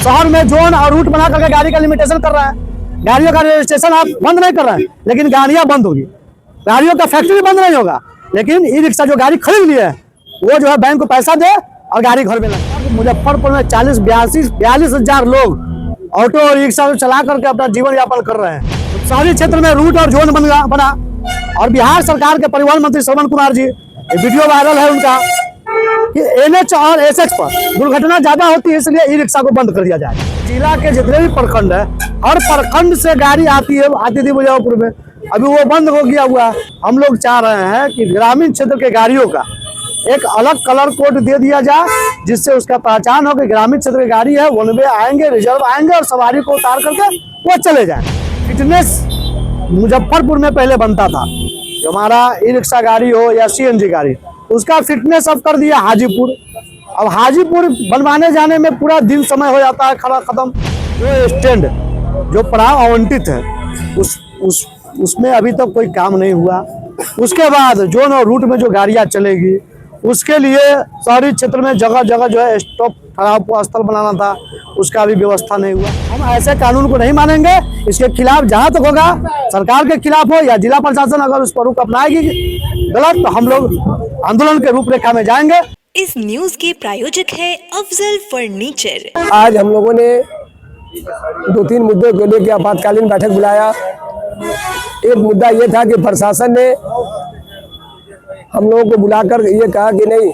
शहर में जोन और रूट बना करके गाड़ी का लिमिटेशन कर रहा है। गाड़ियों का रजिस्ट्रेशन आप बंद नहीं कर रहे हैं, लेकिन गाड़ियां बंद होगी। गाड़ियों का फैक्ट्री बंद नहीं होगा, लेकिन ई रिक्शा जो गाड़ी खरीद लिए है वो जो है बैंक को पैसा दे और गाड़ी घर में लगा। मुजफ्फरपुर में 42 हजार लोग ऑटो और रिक्शा चला करके अपना जीवन यापन कर रहे हैं। शहरी क्षेत्र में रूट और जोन बना और बिहार सरकार के परिवहन मंत्री श्रवण कुमार जी, वीडियो वायरल है उनका कि NH और SH पर दुर्घटना ज्यादा होती है, इसलिए ई रिक्शा को बंद कर दिया जाए। जिला के जितने भी प्रखंड है, हर प्रखंड से गाड़ी आती थी मुजफ्फरपुर में, अभी वो बंद हो गया हुआ। हम लोग चाह रहे हैं कि ग्रामीण क्षेत्र के गाड़ियों का एक अलग कलर कोड दे दिया जाए, जिससे उसका पहचान हो कि ग्रामीण क्षेत्र की गाड़ी है, वन वे आएंगे, रिजर्व आएंगे और सवारी को उतार करके वो चले जाए। फिटनेस मुजफ्फरपुर में पहले बनता था, हमारा ई रिक्शा गाड़ी हो या CNG गाड़ी, उसका फिटनेस अब कर दिया हाजीपुर। अब हाजीपुर बनवाने जाने में पूरा दिन समय हो जाता है खड़ा खत्म। जो स्टैंड जो पड़ाव आवंटित है उसमें अभी तक कोई काम नहीं हुआ। उसके बाद जोन और रूट में जो गाड़ियां चलेगी उसके लिए शहरी क्षेत्र में जगह जगह जो है स्टॉप ठहराव स्थल बनाना था, उसका भी व्यवस्था नहीं हुआ। हम ऐसे कानून को नहीं मानेंगे। इसके खिलाफ जहां तक होगा, सरकार के खिलाफ हो या जिला प्रशासन अगर उस पर रुख अपनाएगी गलत, तो हम लोग आंदोलन के रूपरेखा में जाएंगे। इस न्यूज के प्रायोजक है अफजल फर्नीचर। आज हम लोगों ने 2-3 मुद्दों को लेकर आपातकालीन बैठक बुलाया। एक मुद्दा ये था कि प्रशासन ने हम लोगों को बुलाकर ये कहा कि नहीं,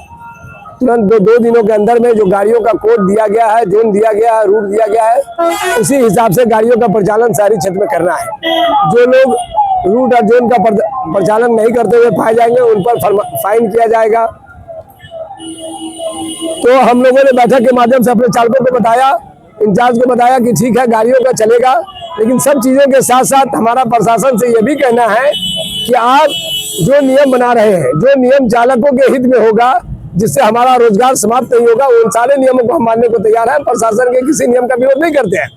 तुरंत 2 दिनों के अंदर में जो गाड़ियों का कोड दिया गया है, जोन दिया गया है, रूट दिया गया है, उसी हिसाब से गाड़ियों का परिचालन शहरी क्षेत्र में करना है। जो लोग रूट और जोन का परिचालन नहीं करते हुए पाए जाएंगे उन पर फाइन किया जाएगा। तो हम लोगों ने बैठक के माध्यम से अपने चालकों को बताया, इंचार्ज को बताया कि ठीक है गाड़ियों का चलेगा, लेकिन सब चीज़ों के साथ साथ हमारा प्रशासन से ये भी कहना है कि आप जो नियम बना रहे हैं, जो नियम चालकों के हित में होगा, जिससे हमारा रोजगार समाप्त नहीं होगा, उन सारे नियमों को हम मानने को तैयार हैं। प्रशासन के किसी नियम का विरोध नहीं करते हैं,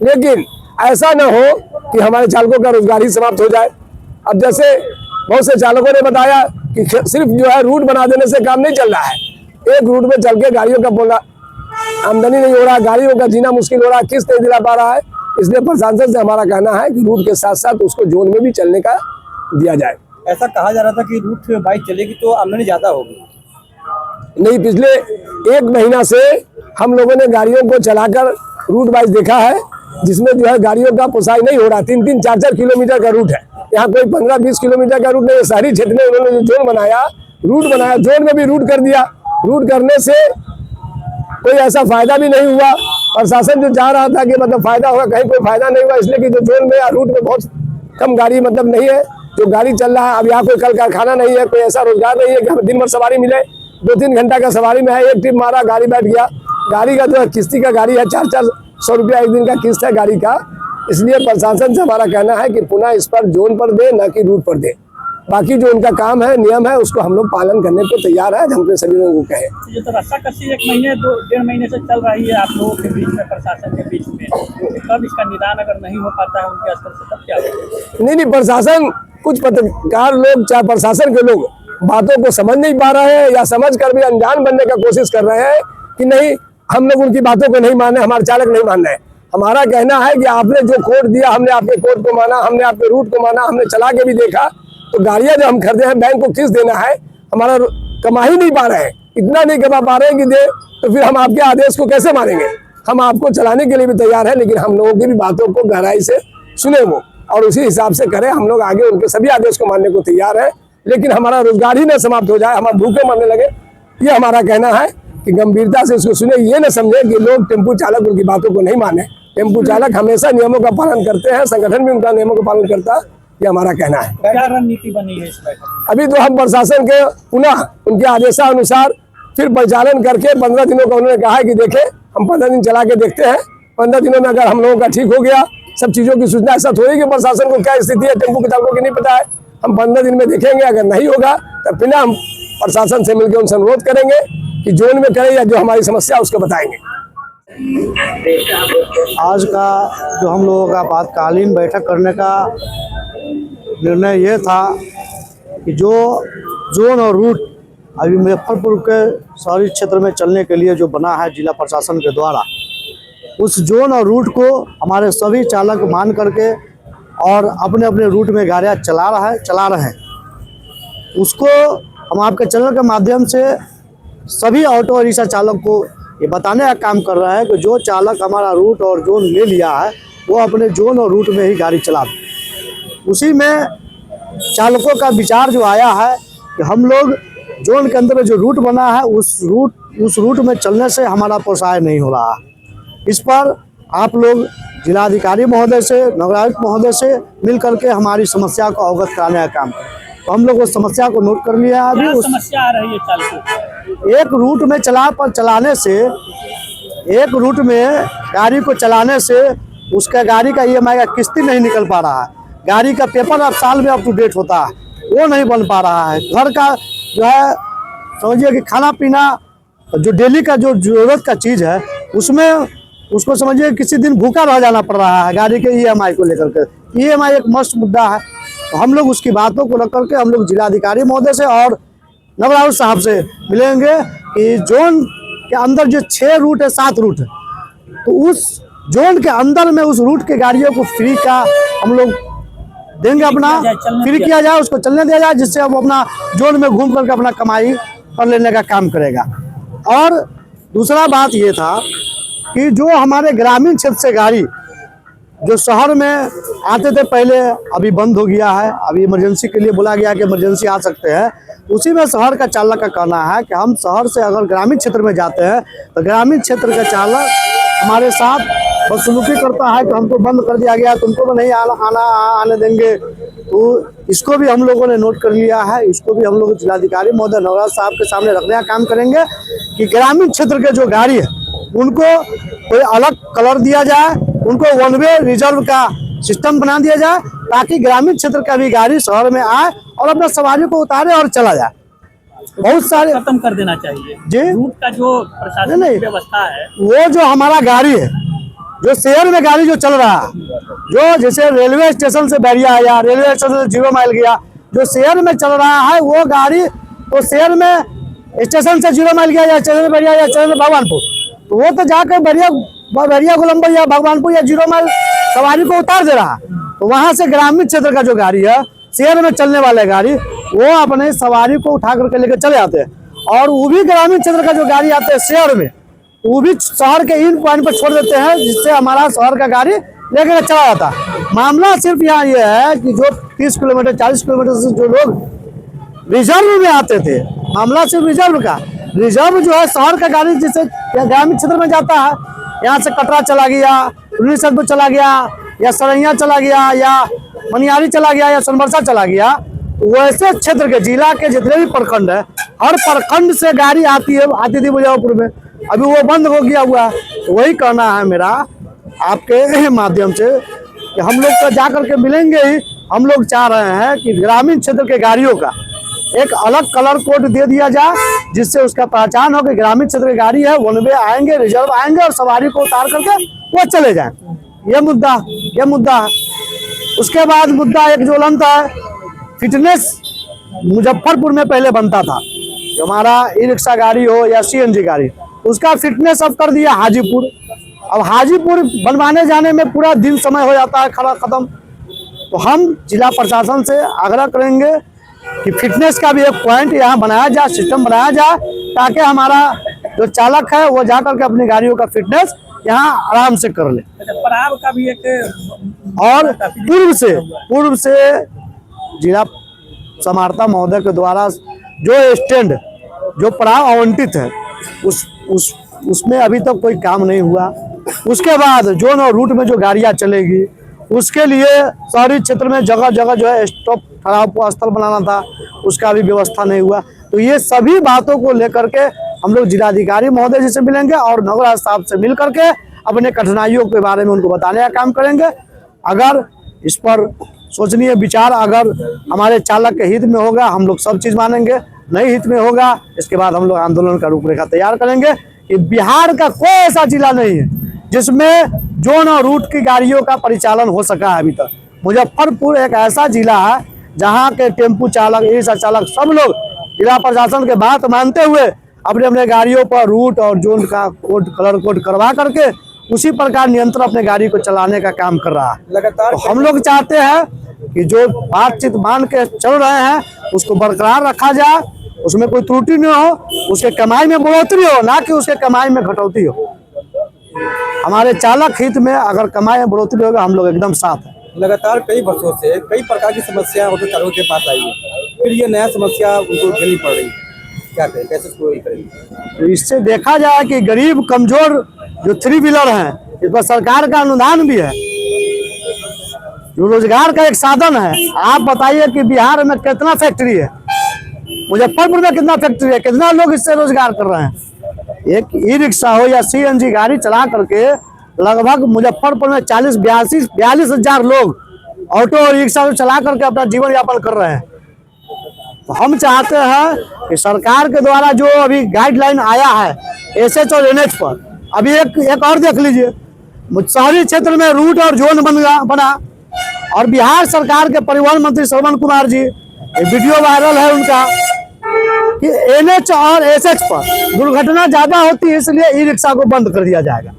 लेकिन ऐसा न हो कि हमारे चालकों का रोजगार ही समाप्त हो जाए। अब जैसे बहुत से चालकों ने बताया कि सिर्फ जो है रूट बना देने से काम नहीं चल रहा है, एक रूट में चल के गाड़ियों का बोला आमदनी नहीं हो रहा, गाड़ियों का जीना मुश्किल हो रहा, किस्त नहीं दिला पा रहा है। इसलिए प्रशासन से हमारा कहना है कि रूट के साथ साथ उसको जोन में भी चलने का दिया जाए। ऐसा कहा जा रहा था कि रूट बाइक चलेगी तो आमदनी ज्यादा होगी। नहीं, पिछले 1 महीना से हम लोगों ने गाड़ियों को चलाकर रूट वाइज देखा है, जिसमें जो है गाड़ियों का पुसाई नहीं हो रहा। 3-3, 4-4 किलोमीटर का रूट है, यहाँ कोई 15-20 किलोमीटर का रूट नहीं है। शहरी क्षेत्र में उन्होंने जो जोन बनाया, रूट बनाया, जोन में भी रूट कर दिया। रूट करने से कोई ऐसा फायदा भी नहीं हुआ। प्रशासन जो चाह रहा था कि मतलब फायदा होगा, कहीं कोई फायदा नहीं हुआ, इसलिए कि जो जोन में या रूट में बहुत कम गाड़ी मतलब नहीं है जो गाड़ी चल रहा है। अब यहाँ कोई कल कारखाना नहीं है, कोई ऐसा रोजगार नहीं है कि हमें दिन भर सवारी मिले। 2-3 घंटा का सवारी में है, एक ट्रिप मारा, गाड़ी बैठ गया। गाड़ी का जो किस्ती का गाड़ी है, 400 रुपया एक दिन का किस्त है गाड़ी का। इसलिए प्रशासन से हमारा कहना है कि पुनः इस पर जोन पर दे, न कि रूट पर दे। बाकी जो उनका काम है, नियम है, उसको हम लोग पालन करने को तैयार है। हमने सभी लोगों को कहे ये तो रस्साकसी 1 महीने 2-1.5 महीने से चल रही है आप लोगों के बीच में, प्रशासन के बीच में, कब इसका निदान अगर नहीं हो पाता है उनके स्तर से, तब क्या होगा? नहीं, प्रशासन, कुछ पत्रकार लोग चाहे प्रशासन के लोग बातों को समझ नहीं पा रहे हैं या समझ कर भी अनजान बनने का कोशिश कर रहे हैं कि नहीं, हम लोग उनकी बातों को नहीं माने, हमारे चालक नहीं मान रहे। हमारा कहना है कि आपने जो कोड दिया, हमने आपके कोड को माना, हमने आपके रूट को माना, हमने चला के भी देखा। तो गाड़ियां जो हम खरीदे हैं, बैंक को किस्त देना है, हमारा कमा ही नहीं पा रहे हैं, इतना नहीं कमा पा रहे हैं कि दे, तो फिर हम आपके आदेश को कैसे मानेंगे? हम आपको चलाने के लिए भी तैयार है, लेकिन हम लोगों की भी बातों को गहराई से सुने वो और उसी हिसाब से करें। हम लोग आगे उनके सभी आदेश को मानने को तैयार है, लेकिन हमारा रोजगार ही न समाप्त हो जाए, हम भूखे मरने लगे। ये हमारा कहना है कि गंभीरता से इसको सुने, ये न समझे कि लोग टेम्पू चालक उनकी बातों को नहीं माने। टेम्पू चालक हमेशा नियमों का पालन करते हैं, संगठन भी उनका नियमों का पालन करता है। ये हमारा कहना है। क्या रणनीति बनी है इस बैठक? अभी तो हम प्रशासन के पुनः उनके आदेशानुसार फिर परिचालन करके 15 दिनों का उन्होंने कहा है कि देखें, हम 15 दिन चला के देखते हैं। 15 दिनों में अगर हम लोगों का ठीक हो गया, सब चीज़ों की सूचना, ऐसा थोड़ी कि प्रशासन को क्या स्थिति है टेम्पू के चालकों की नहीं पता है। हम 15 दिन में देखेंगे, अगर नहीं होगा तो फिर हम प्रशासन से मिलकर उनसे अनुरोध करेंगे कि जोन में करें या जो हमारी समस्या उसको बताएंगे। आज का जो हम लोगों का आपातकालीन बैठक करने का निर्णय ये था कि जो जोन और रूट अभी मुजफ्फरपुर के शहरी क्षेत्र में चलने के लिए जो बना है जिला प्रशासन के द्वारा, उस जोन और रूट को हमारे सभी चालक मान करके और अपने अपने रूट में गाड़ियाँ चला रहे हैं। उसको हम आपके चैनल के माध्यम से सभी ऑटो और रिक्शा चालक को ये बताने का काम कर रहा है कि जो चालक हमारा रूट और जोन ले लिया है वो अपने जोन और रूट में ही गाड़ी चला दे। उसी में चालकों का विचार जो आया है कि हम लोग जोन के अंदर जो रूट बना है उस रूट में चलने से हमारा पोसाय नहीं हो रहा। इस पर आप लोग जिलाधिकारी महोदय से, नगरायुक्त महोदय से मिल करके हमारी समस्या को अवगत कराने का काम करें। तो हम लोग उस समस्या को नोट कर लिया है। अभी क्या उस समस्या आ रही है चालकों? एक रूट में गाड़ी को चलाने से उसका गाड़ी का EMI का किस्ती नहीं निकल पा रहा है। गाड़ी का पेपर अब साल में अप टू डेट होता है, वो नहीं बन पा रहा है। घर का जो है समझिए कि खाना पीना जो डेली का जो जरूरत का चीज़ है उसमें उसको समझिए किसी दिन भूखा रह जाना पड़ रहा है गाड़ी के EMI को लेकर के। EMI एक मस्त मुद्दा है। तो हम लोग उसकी बातों को लेकर के हम लोग जिलाधिकारी महोदय से और नगरायुक्त साहब से मिलेंगे कि जोन के अंदर जो 6 रूट है, 7 रूट है, तो उस जोन के अंदर में उस रूट के गाड़ियों को फ्री का हम लोग देंगे, अपना फ्री किया जाए, उसको चलने दिया जाए, जिससे हम अपना जोन में घूम करके अपना कमाई कर लेने का काम करेगा। और दूसरा बात ये था कि जो हमारे ग्रामीण क्षेत्र से गाड़ी जो शहर में आते थे पहले, अभी बंद हो गया है। अभी इमरजेंसी के लिए बोला गया कि इमरजेंसी आ सकते हैं। उसी में शहर का चालक का कहना है कि हम शहर से अगर ग्रामीण क्षेत्र में जाते हैं तो ग्रामीण क्षेत्र का चालक हमारे साथ बदसलूकी करता है कि हमको बंद कर दिया गया, तुमको भी नहीं आने देंगे। तो इसको भी हम लोगों ने नोट कर लिया है। इसको भी हम लोग जिलाधिकारी महोदय नवराज साहब के सामने रखने का काम करेंगे कि ग्रामीण क्षेत्र के जो गाड़ी है उनको कोई अलग कलर दिया जाए, उनको वन वे रिजर्व का सिस्टम बना दिया जाए, ताकि ग्रामीण क्षेत्र का भी गाड़ी शहर में आए और अपना सवारी को उतारे और चला जाए। बहुत सारे खत्म कर देना चाहिए जी। रूट का जो प्रशासन की व्यवस्था है, वो जो हमारा गाड़ी है, जो शहर में गाड़ी जो चल रहा है, जो जैसे रेलवे स्टेशन से बैरिया आया, रेलवे स्टेशन से 0 माइल गया, जो शहर में चल रहा है वो गाड़ी तो शहर में स्टेशन से 0 माइल गया या स्टेशन में बैरिया या स्टेशन में भगवानपुर, तो वो तो जाकर बैरिया गोलंबर या भगवानपुर या 0 माइल सवारी को उतार दे रहा। तो वहां से ग्रामीण क्षेत्र का जो गाड़ी है, शहर में चलने वाले गाड़ी, वो अपने सवारी को उठा करके लेकर चले आते हैं। और वो भी ग्रामीण क्षेत्र का जो गाड़ी आते हैं शहर में, वो भी शहर के इन पॉइंट पर छोड़ देते हैं, जिससे हमारा शहर का गाड़ी लेकर चला जाता है। मामला सिर्फ यहाँ ये है कि जो 30 किलोमीटर 40 किलोमीटर से जो लोग रिजर्व में आते थे, मामला सिर्फ रिजर्व का। रिजर्व जो है शहर का गाड़ी जिससे ग्रामीण क्षेत्र में जाता है, यहाँ से कटरा चला गया, रुन्नीसैदपुर चला गया, या सरैया चला गया, या मनियारी चला गया, या सोनबरसा चला गया, वैसे क्षेत्र के जिला के जितने भी प्रखंड है, हर प्रखंड से गाड़ी आती थी मुजफ्फरपुर में। अभी वो बंद हो गया हुआ। तो वही कहना है मेरा आपके माध्यम से कि हम लोग तो जा करके मिलेंगे ही। हम लोग चाह रहे हैं कि ग्रामीण क्षेत्र के गाड़ियों का एक अलग कलर कोड दे दिया जाए, जिससे उसका पहचान हो कि ग्रामीण क्षेत्र की गाड़ी है, वन वे आएंगे, रिजर्व आएंगे और सवारी को उतार करके वो चले जाएं। ये मुद्दा है। उसके बाद मुद्दा एक ज्वलंत है, फिटनेस मुजफ्फरपुर में पहले बनता था, जो हमारा ई रिक्शा गाड़ी हो या CNG गाड़ी, उसका फिटनेस अब कर दिया हाजीपुर। अब हाजीपुर बनवाने जाने में पूरा दिन समय हो जाता है खत्म। तो हम जिला प्रशासन से आग्रह करेंगे कि फिटनेस का भी एक पॉइंट यहाँ बनाया जाए, सिस्टम बनाया जाए, ताकि हमारा जो चालक है वो जा करके अपनी गाड़ियों का फिटनेस यहाँ आराम से कर ले। पड़ाव का भी एक और पूर्व से जिला समाहर्ता महोदय के द्वारा जो स्टैंड जो पड़ाव आवंटित है उसमें अभी तक कोई काम नहीं हुआ। उसके बाद जोन और रूट में जो गाड़ियाँ चलेगी उसके लिए शहरी क्षेत्र में जगह जगह जो है स्टॉप ठहराव स्थल बनाना था, उसका भी व्यवस्था नहीं हुआ। तो ये सभी बातों को लेकर के हम लोग जिलाधिकारी महोदय जी से मिलेंगे और नगराज साहब से मिल करके अपने कठिनाइयों के बारे में उनको बताने का काम करेंगे। अगर इस पर सोचनीय विचार अगर हमारे चालक के हित में होगा, हम लोग सब चीज़ मानेंगे। नहीं हित में होगा, इसके बाद हम लोग आंदोलन का रूपरेखा तैयार करेंगे। कि बिहार का कोई ऐसा जिला नहीं है जिसमें जोन और रूट की गाड़ियों का परिचालन हो सका है अभी तक। मुजफ्फरपुर एक ऐसा जिला है जहाँ के टेम्पू चालक, ई रिक्शा चालक सब लोग जिला प्रशासन के बात मानते हुए अपने अपने गाड़ियों पर रूट और जोन का कलर कोड करवा करके उसी प्रकार नियंत्रण अपने गाड़ी को चलाने का काम कर रहा है। लगातार तो हम लोग चाहते हैं कि जो बातचीत मान के चल रहे हैं उसको बरकरार रखा जाए, उसमें कोई त्रुटि नहीं हो, उसके कमाई में बढ़ोतरी हो, ना कि उसके कमाई में घटौती हो। हमारे चालक हित में अगर कमाई में बढ़ोतरी होगा, हम लोग एकदम साथ हैं। लगातार कई वर्षों से कई प्रकार की समस्या ऑटो चालकों के पास आई है, फिर ये नया समस्या उनको झेलनी पड़ रही है, क्या करें, कैसे इसको ये करेंगे? तो इससे देखा जाए कि गरीब कमजोर जो 3 व्हीलर हैं, इस पर सरकार का अनुदान भी है, जो रोजगार का एक साधन है। आप बताइए कि बिहार में कितना फैक्ट्री है, मुजफ्फरपुर में कितना फैक्ट्री है, कितना लोग इससे रोजगार कर रहे हैं। एक ई रिक्शा हो या CNG गाड़ी चला करके लगभग मुजफ्फरपुर में 42 हजार लोग ऑटो और रिक्शा चला करके अपना जीवन यापन कर रहे हैं। तो हम चाहते हैं कि सरकार के द्वारा जो अभी गाइडलाइन आया है SH और NH पर, अभी एक और देख लीजिए, शहरी क्षेत्र में रूट और जोन बना, और बिहार सरकार के परिवहन मंत्री श्रवण कुमार जी, वीडियो वायरल है उनका कि NH और SH पर दुर्घटना ज्यादा होती है, इसलिए ई रिक्शा को बंद कर दिया जाएगा।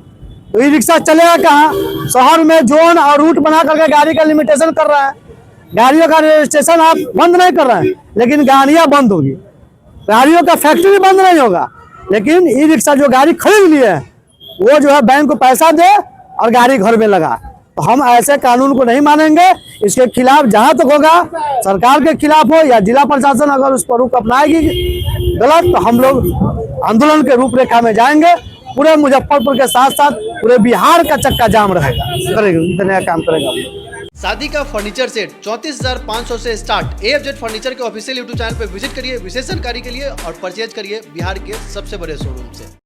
तो ई रिक्शा चलेगा कहाँ? शहर में जोन और रूट बना करके गाड़ी का लिमिटेशन कर रहा है, गाड़ियों का रजिस्ट्रेशन आप बंद नहीं कर रहे हैं, लेकिन गाड़ियां बंद होगी। गाड़ियों का फैक्ट्री बंद नहीं होगा, लेकिन ई रिक्शा जो गाड़ी खरीद ली है वो जो है बैंक को पैसा दे और गाड़ी घर में लगा। तो हम ऐसे कानून को नहीं मानेंगे। इसके खिलाफ जहां तक होगा, सरकार के खिलाफ हो या जिला प्रशासन अगर उस पर रुख अपनाएगी गलत, तो हम लोग आंदोलन के रूपरेखा में जाएंगे। पूरे मुजफ्फरपुर के साथ साथ पूरे बिहार का चक्का जाम रहेगा, इतना काम करेगा। शादी का फर्नीचर सेट 34,500 से स्टार्ट। AFZ फर्नीचर के ऑफिशियल YouTube चैनल पर विजिट करिए विशेष जानकारी के लिए और परचेज करिए बिहार के सबसे बड़े शोरूम से।